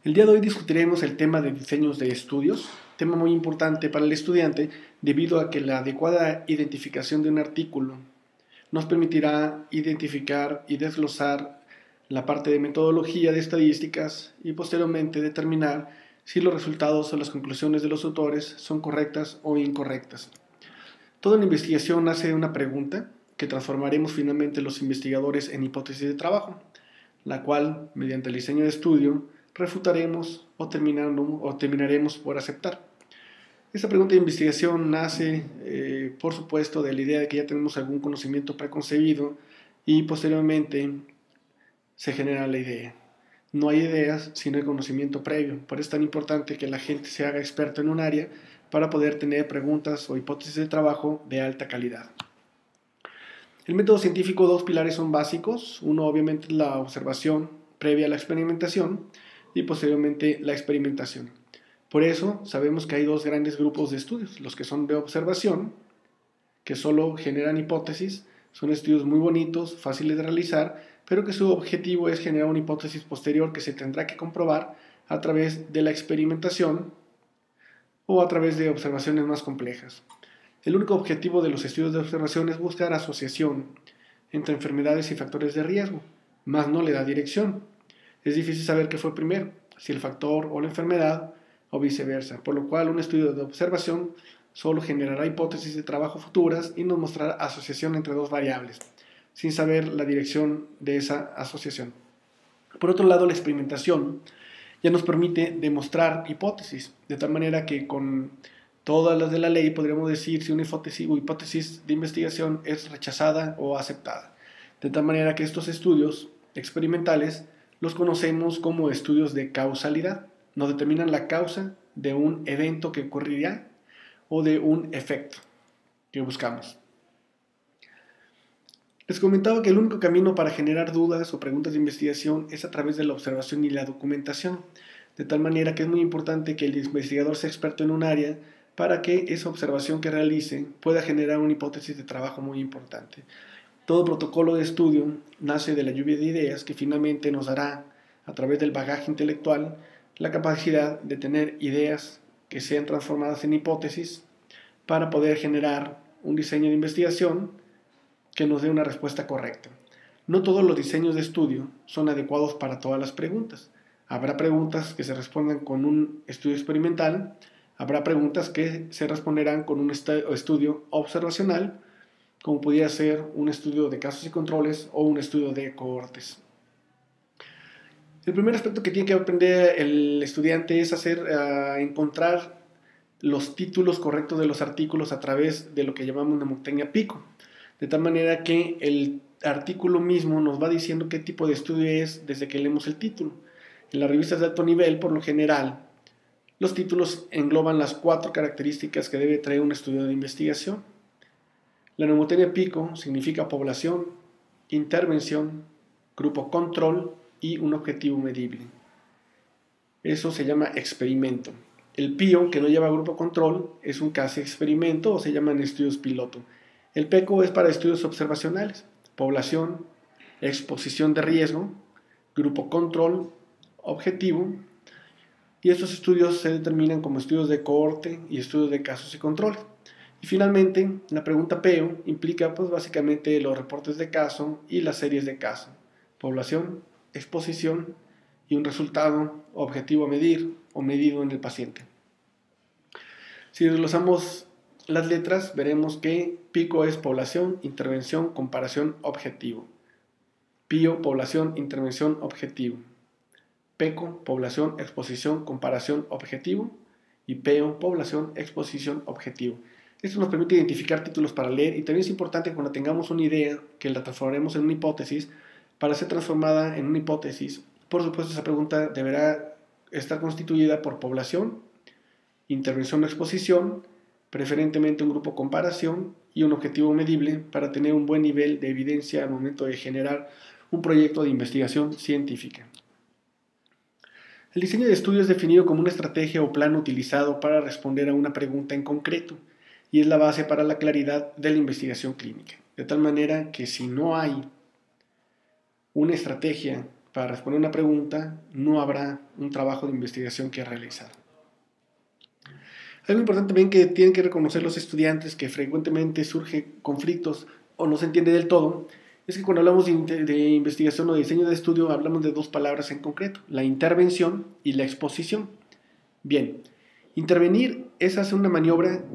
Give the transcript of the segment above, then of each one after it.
El día de hoy discutiremos el tema de diseños de estudios, tema muy importante para el estudiante debido a que la adecuada identificación de un artículo nos permitirá identificar y desglosar la parte de metodología de estadísticas y posteriormente determinar si los resultados o las conclusiones de los autores son correctas o incorrectas. Toda una investigación nace de una pregunta que transformaremos finalmente los investigadores en hipótesis de trabajo, la cual, mediante el diseño de estudio, refutaremos o terminaremos por aceptar. Esta pregunta de investigación nace, por supuesto, de la idea de que ya tenemos algún conocimiento preconcebido y posteriormente se genera la idea. No hay ideas si no hay conocimiento previo. Por eso es tan importante que la gente se haga experto en un área para poder tener preguntas o hipótesis de trabajo de alta calidad. El método científico, dos pilares son básicos. Uno, obviamente, es la observación previa a la experimentación y posteriormente la experimentación. Por eso sabemos que hay dos grandes grupos de estudios, los que son de observación, que solo generan hipótesis, son estudios muy bonitos, fáciles de realizar, pero que su objetivo es generar una hipótesis posterior que se tendrá que comprobar a través de la experimentación o a través de observaciones más complejas. El único objetivo de los estudios de observación es buscar asociación entre enfermedades y factores de riesgo, más no le da dirección. Es difícil saber qué fue primero, si el factor o la enfermedad o viceversa, por lo cual un estudio de observación solo generará hipótesis de trabajo futuras y nos mostrará asociación entre dos variables, sin saber la dirección de esa asociación. Por otro lado, la experimentación ya nos permite demostrar hipótesis, de tal manera que con todas las de la ley podríamos decir si una hipótesis de investigación es rechazada o aceptada. De tal manera que estos estudios experimentales los conocemos como estudios de causalidad. Nos determinan la causa de un evento que ocurrirá o de un efecto que buscamos. Les comentaba que el único camino para generar dudas o preguntas de investigación es a través de la observación y la documentación, de tal manera que es muy importante que el investigador sea experto en un área para que esa observación que realice pueda generar una hipótesis de trabajo muy importante. Todo protocolo de estudio nace de la lluvia de ideas que finalmente nos dará, a través del bagaje intelectual, la capacidad de tener ideas que sean transformadas en hipótesis para poder generar un diseño de investigación que nos dé una respuesta correcta. No todos los diseños de estudio son adecuados para todas las preguntas. Habrá preguntas que se respondan con un estudio experimental, habrá preguntas que se responderán con un estudio observacional, como pudiera ser un estudio de casos y controles o un estudio de cohortes. El primer aspecto que tiene que aprender el estudiante es encontrar los títulos correctos de los artículos a través de lo que llamamos una montaña pico, de tal manera que el artículo mismo nos va diciendo qué tipo de estudio es desde que leemos el título. En las revistas de alto nivel, por lo general, los títulos engloban las 4 características que debe traer un estudio de investigación. La mnemotecnia PICO significa población, intervención, grupo control y un objetivo medible. Eso se llama experimento. El PIO, que no lleva grupo control, es un casi experimento o se llaman estudios piloto. El PECO es para estudios observacionales, población, exposición de riesgo, grupo control, objetivo, y estos estudios se determinan como estudios de cohorte y estudios de casos y controles. Y finalmente, la pregunta PEO implica básicamente los reportes de caso y las series de caso, población, exposición y un resultado objetivo a medir o medido en el paciente. Si desglosamos las letras, veremos que PICO es población, intervención, comparación, objetivo. PIO, población, intervención, objetivo. PECO, población, exposición, comparación, objetivo. Y PEO, población, exposición, objetivo. Esto nos permite identificar títulos para leer y también es importante cuando tengamos una idea que la transformaremos en una hipótesis. Para ser transformada en una hipótesis, por supuesto esa pregunta deberá estar constituida por población, intervención o exposición, preferentemente un grupo comparación y un objetivo medible para tener un buen nivel de evidencia al momento de generar un proyecto de investigación científica. El diseño de estudio es definido como una estrategia o plan utilizado para responder a una pregunta en concreto y es la base para la claridad de la investigación clínica. De tal manera que si no hay una estrategia para responder una pregunta, no habrá un trabajo de investigación que realizar. Algo importante también que tienen que reconocer los estudiantes, que frecuentemente surgen conflictos o no se entiende del todo, es que cuando hablamos de investigación o de diseño de estudio hablamos de dos palabras en concreto, la intervención y la exposición. Bien, intervenir es hacer una maniobra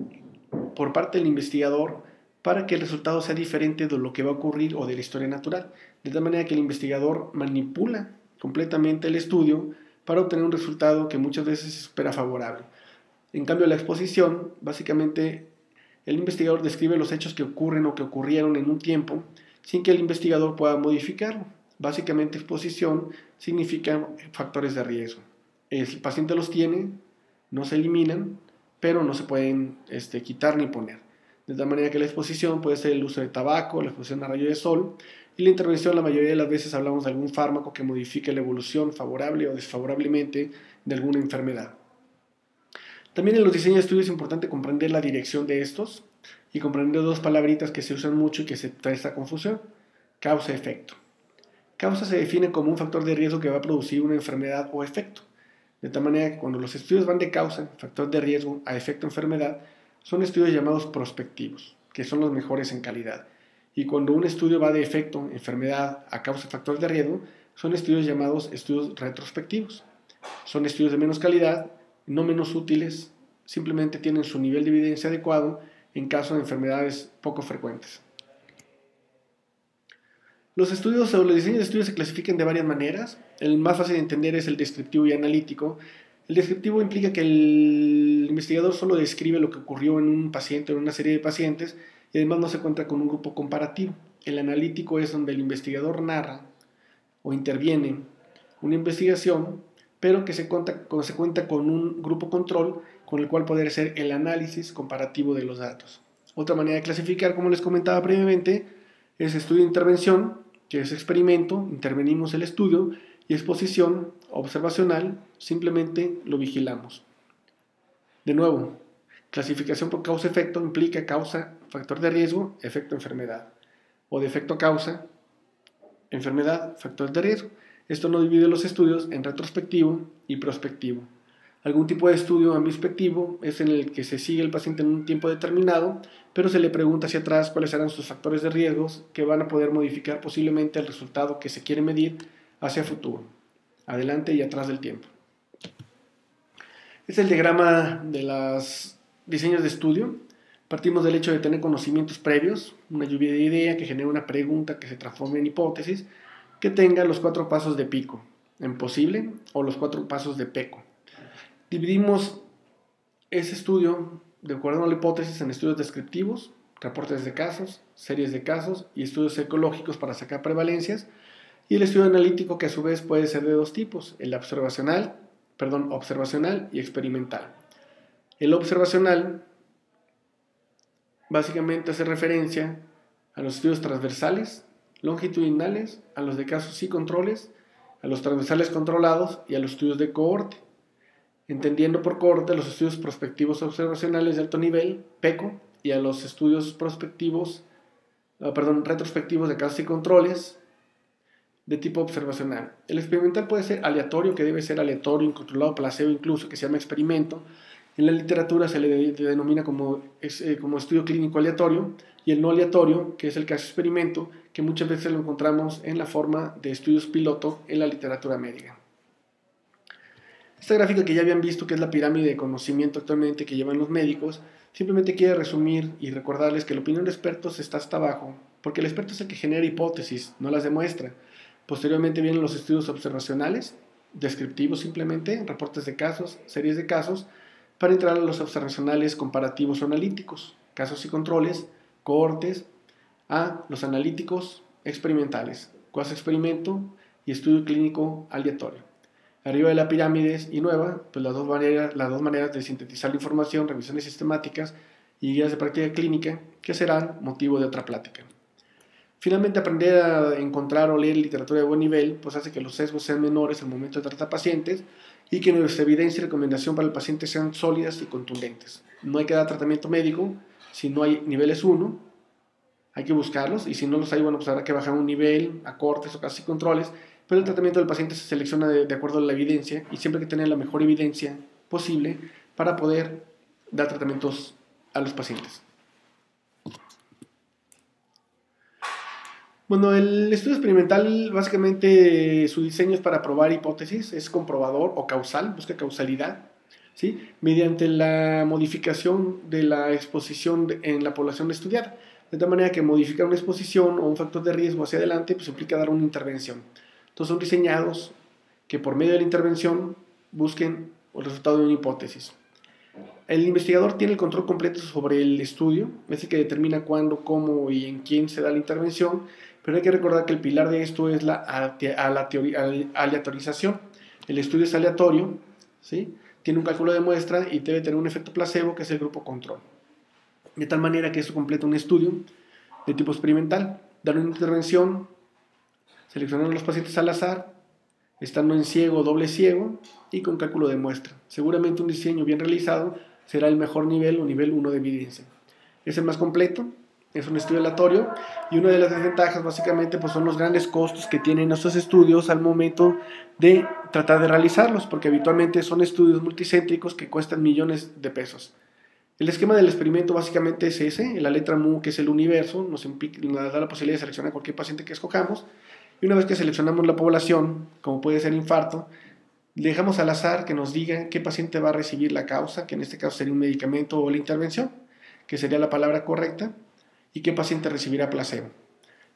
por parte del investigador para que el resultado sea diferente de lo que va a ocurrir o de la historia natural, de tal manera que el investigador manipula completamente el estudio para obtener un resultado que muchas veces se espera favorable. En cambio, la exposición, básicamente, el investigador describe los hechos que ocurren o que ocurrieron en un tiempo sin que el investigador pueda modificarlo. Básicamente, exposición significa factores de riesgo. El paciente los tiene, no se eliminan, pero no se pueden quitar ni poner. De tal manera que la exposición puede ser el uso de tabaco, la exposición a rayos de sol, y la intervención, la mayoría de las veces hablamos de algún fármaco que modifique la evolución favorable o desfavorablemente de alguna enfermedad. También en los diseños de estudios es importante comprender la dirección de estos y comprender dos palabritas que se usan mucho y que se trae esta confusión: causa-efecto. Causa se define como un factor de riesgo que va a producir una enfermedad o efecto. De tal manera que cuando los estudios van de causa, factor de riesgo, a efecto enfermedad, son estudios llamados prospectivos, que son los mejores en calidad. Y cuando un estudio va de efecto, enfermedad, a causa, factor de riesgo, son estudios llamados estudios retrospectivos. Son estudios de menos calidad, no menos útiles, simplemente tienen su nivel de evidencia adecuado en caso de enfermedades poco frecuentes. Los estudios o los diseños de estudios se clasifican de varias maneras. El más fácil de entender es el descriptivo y analítico. El descriptivo implica que el investigador solo describe lo que ocurrió en un paciente o en una serie de pacientes y además no se cuenta con un grupo comparativo. El analítico es donde el investigador narra o interviene una investigación, pero que se cuenta con un grupo control con el cual poder hacer el análisis comparativo de los datos. Otra manera de clasificar, como les comentaba previamente, es estudio de intervención, que es experimento, intervenimos el estudio, y exposición observacional, simplemente lo vigilamos. De nuevo, clasificación por causa-efecto implica causa, factor de riesgo, efecto, enfermedad. O de efecto causa, enfermedad, factor de riesgo. Esto no divide los estudios en retrospectivo y prospectivo. Algún tipo de estudio ambispectivo es en el que se sigue el paciente en un tiempo determinado, pero se le pregunta hacia atrás cuáles serán sus factores de riesgos que van a poder modificar posiblemente el resultado que se quiere medir hacia futuro, adelante y atrás del tiempo. Este es el diagrama de los diseños de estudio. Partimos del hecho de tener conocimientos previos, una lluvia de idea que genera una pregunta que se transforme en hipótesis, que tenga los 4 pasos de pico, en posible, o los 4 pasos de peco. Dividimos ese estudio, de acuerdo a la hipótesis, en estudios descriptivos, reportes de casos, series de casos y estudios ecológicos para sacar prevalencias, y el estudio analítico, que a su vez puede ser de dos tipos, el observacional y experimental. El observacional básicamente hace referencia a los estudios transversales, longitudinales, a los de casos y controles, a los transversales controlados y a los estudios de cohorte. Entendiendo por cohorte los estudios prospectivos observacionales de alto nivel, PECO, y a los estudios retrospectivos de casos y controles de tipo observacional. El experimental puede ser aleatorio, que debe ser aleatorio, incontrolado, placebo incluso, que se llama experimento. En la literatura se le denomina como estudio clínico aleatorio, y el no aleatorio, que es el caso experimento, que muchas veces lo encontramos en la forma de estudios piloto en la literatura médica. Esta gráfica que ya habían visto, que es la pirámide de conocimiento actualmente que llevan los médicos, simplemente quiere resumir y recordarles que la opinión de expertos está hasta abajo, porque el experto es el que genera hipótesis, no las demuestra. Posteriormente vienen los estudios observacionales, descriptivos simplemente, reportes de casos, series de casos, para entrar a los observacionales comparativos o analíticos, casos y controles, cohortes, a los analíticos experimentales, cuasi experimento y estudio clínico aleatorio. Arriba de la pirámide y nueva, pues las dos maneras de sintetizar la información, revisiones sistemáticas y guías de práctica clínica, que serán motivo de otra plática. Finalmente, aprender a encontrar o leer literatura de buen nivel, pues hace que los sesgos sean menores al momento de tratar pacientes y que nuestra evidencia y recomendación para el paciente sean sólidas y contundentes. No hay que dar tratamiento médico si no hay niveles 1, hay que buscarlos, y si no los hay, bueno, pues habrá que bajar un nivel a cortes o casi controles, pero el tratamiento del paciente se selecciona de acuerdo a la evidencia y siempre hay que tener la mejor evidencia posible para poder dar tratamientos a los pacientes. Bueno, el estudio experimental básicamente su diseño es para probar hipótesis, es comprobador o causal, busca causalidad, ¿sí? Mediante la modificación de la exposición en la población estudiada. De tal manera que modificar una exposición o un factor de riesgo hacia adelante pues implica dar una intervención. Entonces son diseñados que por medio de la intervención busquen el resultado de una hipótesis. El investigador tiene el control completo sobre el estudio, es el que determina cuándo, cómo y en quién se da la intervención, pero hay que recordar que el pilar de esto es la aleatorización. El estudio es aleatorio, ¿sí? Tiene un cálculo de muestra y debe tener un efecto placebo, que es el grupo control. De tal manera que esto completa un estudio de tipo experimental, dar una intervención, seleccionar a los pacientes al azar, estando en ciego o doble ciego y con cálculo de muestra. Seguramente un diseño bien realizado será el mejor nivel o nivel 1 de evidencia. Es el más completo, es un estudio aleatorio y una de las desventajas básicamente pues, son los grandes costos que tienen estos estudios al momento de tratar de realizarlos, porque habitualmente son estudios multicéntricos que cuestan millones de pesos. El esquema del experimento básicamente es ese, la letra mu, que es el universo, nos da la posibilidad de seleccionar cualquier paciente que escojamos, y una vez que seleccionamos la población, como puede ser infarto, dejamos al azar que nos diga qué paciente va a recibir la causa, que en este caso sería un medicamento o la intervención, que sería la palabra correcta, y qué paciente recibirá placebo.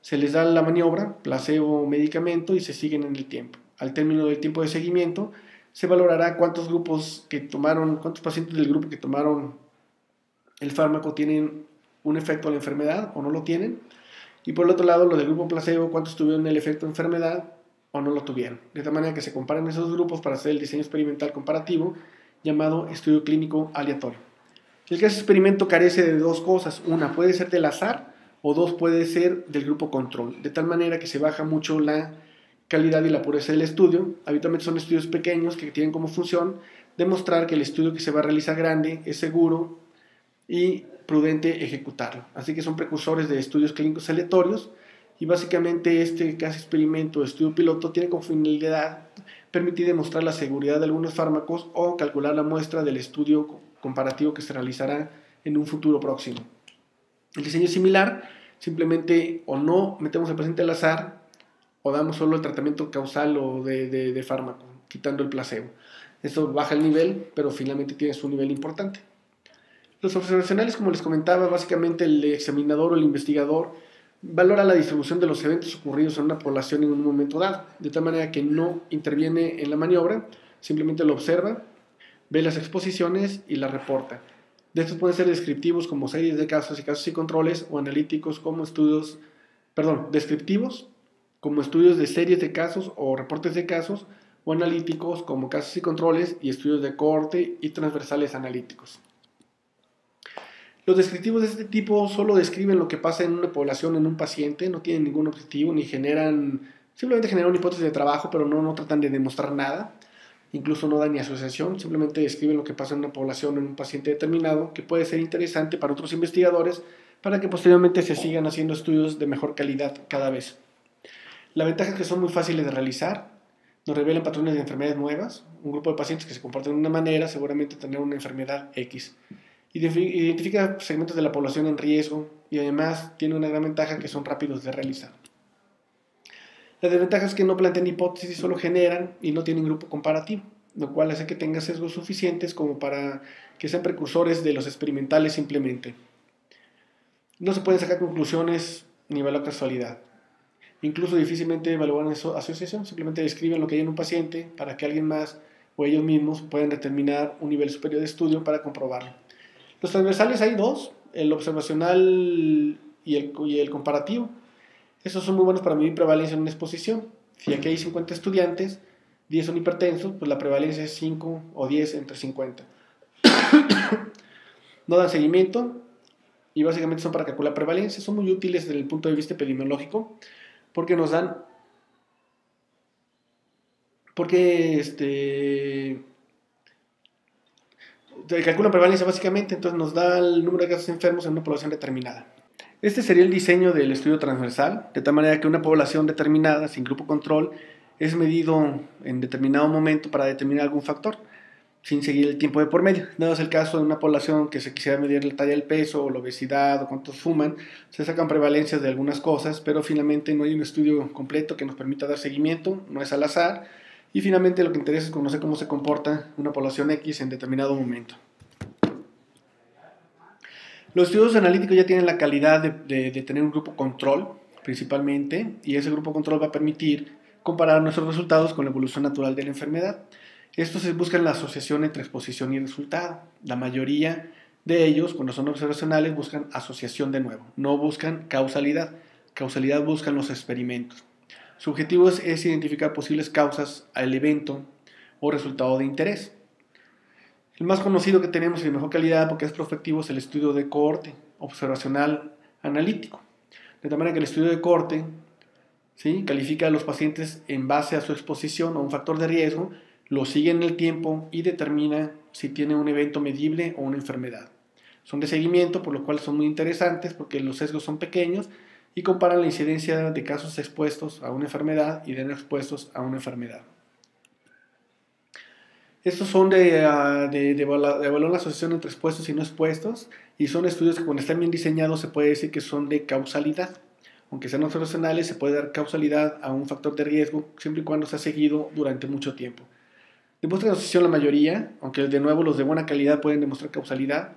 Se les da la maniobra, placebo o medicamento, y se siguen en el tiempo. Al término del tiempo de seguimiento, se valorará cuántos pacientes del grupo que tomaron el fármaco tienen un efecto a la enfermedad o no lo tienen, y por el otro lado, los del grupo placebo, cuántos tuvieron el efecto de enfermedad o no lo tuvieron. De tal manera que se comparan esos grupos para hacer el diseño experimental comparativo llamado estudio clínico aleatorio. El caso experimento carece de dos cosas. Una, puede ser del azar, o dos, puede ser del grupo control. De tal manera que se baja mucho la calidad y la pureza del estudio. Habitualmente son estudios pequeños que tienen como función demostrar que el estudio que se va a realizar grande es seguro y prudente ejecutarlo. Así que son precursores de estudios clínicos aleatorios y básicamente este caso experimento o estudio piloto tiene como finalidad permitir demostrar la seguridad de algunos fármacos o calcular la muestra del estudio comparativo que se realizará en un futuro próximo. El diseño es similar, simplemente o no metemos al paciente al azar o damos solo el tratamiento causal o de fármaco, quitando el placebo. Esto baja el nivel, pero finalmente tiene su nivel importante. Los observacionales, como les comentaba, básicamente el examinador o el investigador valora la distribución de los eventos ocurridos en una población en un momento dado, de tal manera que no interviene en la maniobra, simplemente lo observa, ve las exposiciones y las reporta. De estos pueden ser descriptivos como series de casos y controles, o analíticos como descriptivos como estudios de series de casos o reportes de casos, o analíticos como casos y controles y estudios de cohorte y transversales analíticos. Los descriptivos de este tipo solo describen lo que pasa en una población, en un paciente, no tienen ningún objetivo ni simplemente generan una hipótesis de trabajo, pero no tratan de demostrar nada, incluso no dan ni asociación, simplemente describen lo que pasa en una población, en un paciente determinado, que puede ser interesante para otros investigadores para que posteriormente se sigan haciendo estudios de mejor calidad cada vez. La ventaja es que son muy fáciles de realizar, nos revelan patrones de enfermedades nuevas, un grupo de pacientes que se comportan de una manera seguramente tendrán una enfermedad X. Identifica segmentos de la población en riesgo y además tiene una gran ventaja que son rápidos de realizar. La desventaja es que no plantean hipótesis, solo generan y no tienen grupo comparativo, lo cual hace que tengan sesgos suficientes como para que sean precursores de los experimentales simplemente. No se pueden sacar conclusiones ni evaluar casualidad. Incluso difícilmente evalúan asociación, simplemente describen lo que hay en un paciente para que alguien más o ellos mismos puedan determinar un nivel superior de estudio para comprobarlo. Los transversales hay dos, el observacional y el comparativo. Estos son muy buenos para medir prevalencia en una exposición. Si aquí hay 50 estudiantes, 10 son hipertensos, pues la prevalencia es 5 o 10 entre 50. No dan seguimiento y básicamente son para calcular prevalencia. Son muy útiles desde el punto de vista epidemiológico porque nos dan... calculan prevalencia básicamente, entonces nos da el número de casos enfermos en una población determinada. Este sería el diseño del estudio transversal, de tal manera que una población determinada, sin grupo control, es medido en determinado momento para determinar algún factor, sin seguir el tiempo de por medio. No es el caso de una población que se quisiera medir la talla del peso o la obesidad o cuántos fuman, se sacan prevalencias de algunas cosas, pero finalmente no hay un estudio completo que nos permita dar seguimiento, no es al azar, y finalmente lo que interesa es conocer cómo se comporta una población X en determinado momento. Los estudios analíticos ya tienen la calidad de tener un grupo control, principalmente, y ese grupo control va a permitir comparar nuestros resultados con la evolución natural de la enfermedad. Estos se buscan la asociación entre exposición y resultado. La mayoría de ellos, cuando son observacionales, buscan asociación de nuevo, no buscan causalidad. Causalidad buscan los experimentos. Su objetivo es identificar posibles causas al evento o resultado de interés. El más conocido que tenemos y de mejor calidad, porque es prospectivo, es el estudio de cohorte observacional analítico. De tal manera que el estudio de cohorte, ¿sí?, califica a los pacientes en base a su exposición a un factor de riesgo, lo sigue en el tiempo y determina si tiene un evento medible o una enfermedad. Son de seguimiento, por lo cual son muy interesantes porque los sesgos son pequeños y comparan la incidencia de casos expuestos a una enfermedad y de no expuestos a una enfermedad. Estos son de evaluar la asociación entre expuestos y no expuestos, y son estudios que cuando están bien diseñados se puede decir que son de causalidad. Aunque sean observacionales, se puede dar causalidad a un factor de riesgo siempre y cuando se ha seguido durante mucho tiempo. Demuestran asociación la mayoría, aunque de nuevo los de buena calidad pueden demostrar causalidad,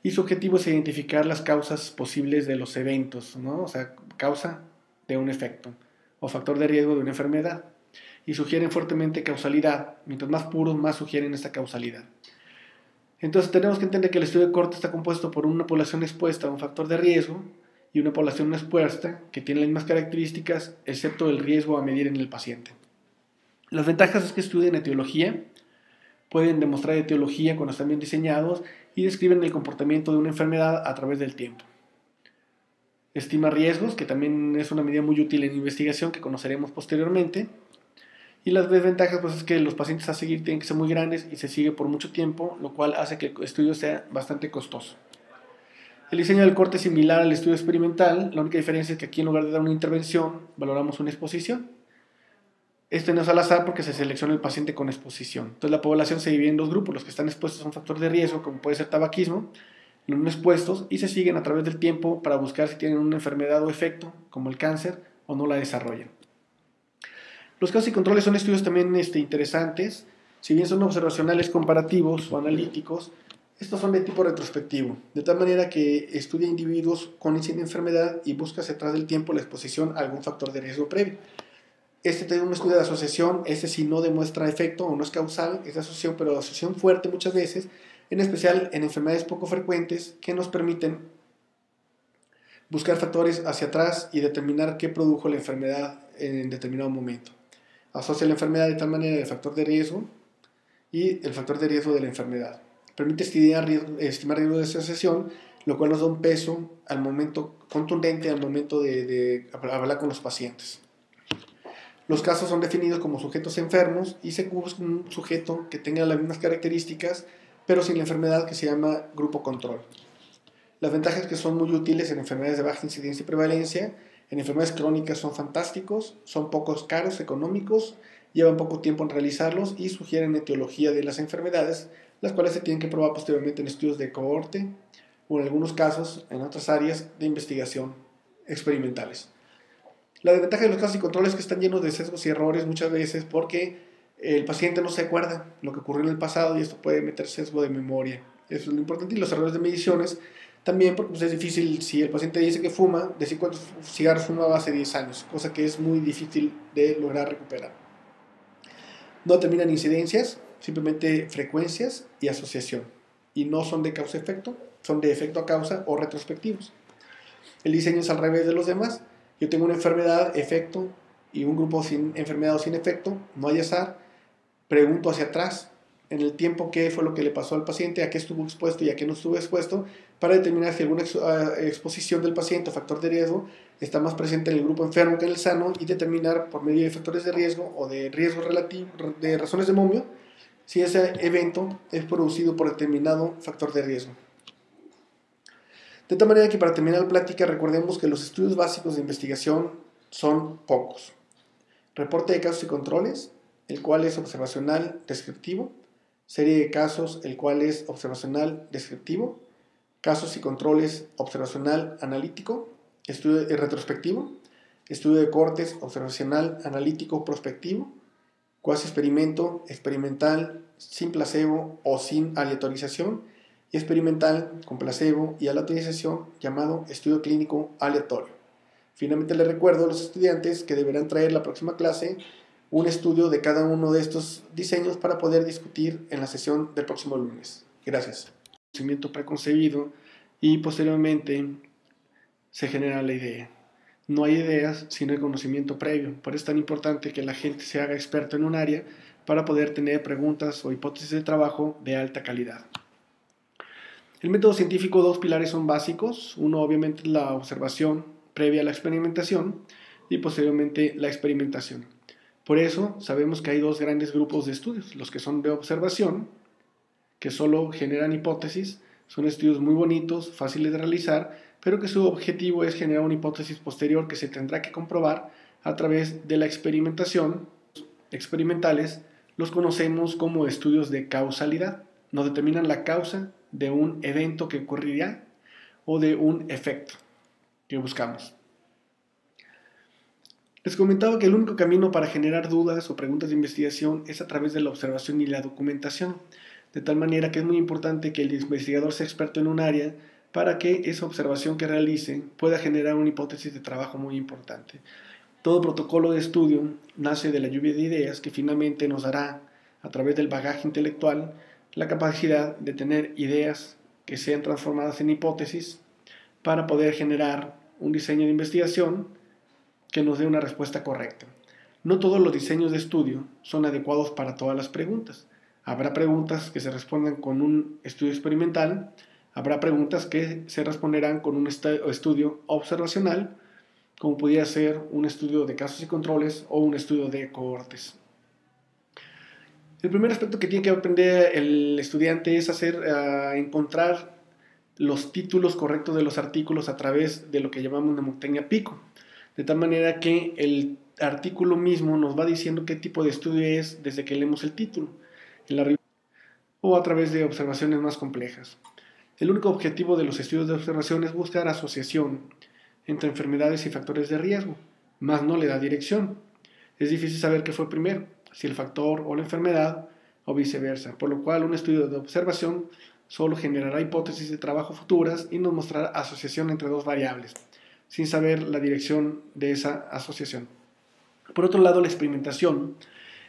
y su objetivo es identificar las causas posibles de los eventos, ¿no? O sea, causa de un efecto o factor de riesgo de una enfermedad, y sugieren fuertemente causalidad. Mientras más puros, más sugieren esta causalidad. Entonces tenemos que entender que el estudio de cohorte está compuesto por una población expuesta a un factor de riesgo y una población no expuesta que tiene las mismas características, excepto el riesgo a medir en el paciente. Las ventajas es que estudian etiología, pueden demostrar etiología cuando están bien diseñados y describen el comportamiento de una enfermedad a través del tiempo. Estima riesgos, que también es una medida muy útil en investigación que conoceremos posteriormente. Y las desventajas pues, es que los pacientes a seguir tienen que ser muy grandes y se sigue por mucho tiempo, lo cual hace que el estudio sea bastante costoso. El diseño del corte es similar al estudio experimental, la única diferencia es que aquí en lugar de dar una intervención, valoramos una exposición. Este no es al azar porque se selecciona el paciente con exposición. Entonces la población se divide en dos grupos, los que están expuestos a un factor de riesgo, como puede ser tabaquismo, los no expuestos, y se siguen a través del tiempo para buscar si tienen una enfermedad o efecto, como el cáncer, o no la desarrollan. Los casos y controles son estudios también interesantes. Si bien son observacionales comparativos o analíticos, estos son de tipo retrospectivo, de tal manera que estudia individuos con enfermedad y busca hacia atrás del tiempo la exposición a algún factor de riesgo previo. Este tiene un estudio de asociación, sí no demuestra efecto o no es causal, es de asociación, pero de asociación fuerte muchas veces, en especial en enfermedades poco frecuentes que nos permiten buscar factores hacia atrás y determinar qué produjo la enfermedad en determinado momento. Asocia la enfermedad de tal manera el factor de riesgo y el factor de riesgo de la enfermedad. Permite estimar riesgo de asociación, lo cual nos da un peso al momento contundente al momento de hablar con los pacientes. Los casos son definidos como sujetos enfermos y se busca un sujeto que tenga las mismas características, pero sin la enfermedad, que se llama grupo control. Las ventajas que son muy útiles en enfermedades de baja incidencia y prevalencia. En enfermedades crónicas son fantásticos, son pocos caros, económicos, llevan poco tiempo en realizarlos y sugieren etiología de las enfermedades, las cuales se tienen que probar posteriormente en estudios de cohorte o en algunos casos en otras áreas de investigación experimentales. La desventaja de los casos y controles es que están llenos de sesgos y errores muchas veces porque el paciente no se acuerda lo que ocurrió en el pasado y esto puede meter sesgo de memoria. Eso es lo importante. Y los errores de mediciones también, porque pues, es difícil, si el paciente dice que fuma, decir cuántos cigarros fumaba hace 10 años, cosa que es muy difícil de lograr recuperar. No determinan incidencias, simplemente frecuencias y asociación. Y no son de causa-efecto, son de efecto a causa o retrospectivos. El diseño es al revés de los demás. Yo tengo una enfermedad, efecto, y un grupo sin enfermedad o sin efecto, no hay azar. Pregunto hacia atrás, en el tiempo, qué fue lo que le pasó al paciente, a qué estuvo expuesto y a qué no estuvo expuesto, para determinar si alguna exposición del paciente o factor de riesgo está más presente en el grupo enfermo que en el sano y determinar por medio de factores de riesgo o de riesgo relativo, de razones de momio, si ese evento es producido por determinado factor de riesgo. De tal manera que para terminar la plática recordemos que los estudios básicos de investigación son pocos. reporte de casos y controles, el cual es observacional descriptivo, serie de casos, el cual es observacional descriptivo, casos y controles observacional analítico, estudio retrospectivo, estudio de cortes observacional analítico prospectivo, cuasi experimento experimental sin placebo o sin aleatorización, y experimental con placebo y aleatorización llamado estudio clínico aleatorio. Finalmente les recuerdo a los estudiantes que deberán traer la próxima clase un estudio de cada uno de estos diseños para poder discutir en la sesión del próximo lunes. Gracias. Conocimiento preconcebido y posteriormente se genera la idea. No hay ideas si no hay conocimiento previo. Por eso es tan importante que la gente se haga experto en un área para poder tener preguntas o hipótesis de trabajo de alta calidad. El método científico, dos pilares son básicos. Uno, obviamente, es la observación previa a la experimentación y posteriormente la experimentación. Por eso sabemos que hay dos grandes grupos de estudios, los que son de observación, que solo generan hipótesis, son estudios muy bonitos, fáciles de realizar, pero que su objetivo es generar una hipótesis posterior que se tendrá que comprobar a través de la experimentación. Experimentales los conocemos como estudios de causalidad, nos determinan la causa de un evento que ocurrirá o de un efecto que buscamos. Les comentaba que el único camino para generar dudas o preguntas de investigación es a través de la observación y la documentación, de tal manera que es muy importante que el investigador sea experto en un área para que esa observación que realice pueda generar una hipótesis de trabajo muy importante. Todo protocolo de estudio nace de la lluvia de ideas que finalmente nos dará, a través del bagaje intelectual, la capacidad de tener ideas que sean transformadas en hipótesis para poder generar un diseño de investigación que nos dé una respuesta correcta. No todos los diseños de estudio son adecuados para todas las preguntas. Habrá preguntas que se respondan con un estudio experimental, habrá preguntas que se responderán con un estudio observacional, como pudiera ser un estudio de casos y controles o un estudio de cohortes. El primer aspecto que tiene que aprender el estudiante es encontrar los títulos correctos de los artículos a través de lo que llamamos mnemotecnia Pico, de tal manera que el artículo mismo nos va diciendo qué tipo de estudio es desde que leemos el título, o a través de observaciones más complejas. El único objetivo de los estudios de observación es buscar asociación entre enfermedades y factores de riesgo, más no le da dirección. Es difícil saber qué fue primero, si el factor o la enfermedad, o viceversa, por lo cual un estudio de observación solo generará hipótesis de trabajo futuras y nos mostrará asociación entre dos variables, sin saber la dirección de esa asociación. Por otro lado, la experimentación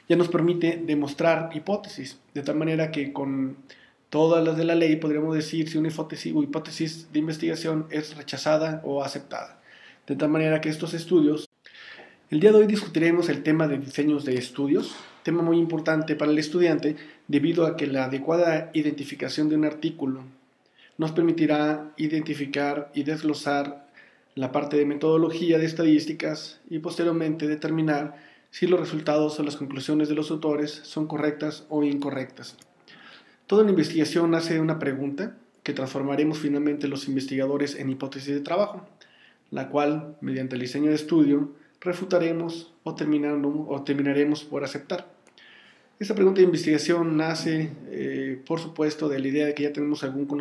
ya nos permite demostrar hipótesis, de tal manera que con todas las de la ley podríamos decir si una hipótesis de investigación es rechazada o aceptada. De tal manera que estos estudios... El día de hoy discutiremos el tema de diseños de estudios, tema muy importante para el estudiante debido a que la adecuada identificación de un artículo nos permitirá identificar y desglosar la parte de metodología de estadísticas y posteriormente determinar si los resultados o las conclusiones de los autores son correctas o incorrectas. Toda una investigación nace de una pregunta que transformaremos finalmente los investigadores en hipótesis de trabajo, la cual, mediante el diseño de estudio, refutaremos o terminaremos por aceptar. Esta pregunta de investigación nace, por supuesto, de la idea de que ya tenemos algún conocimiento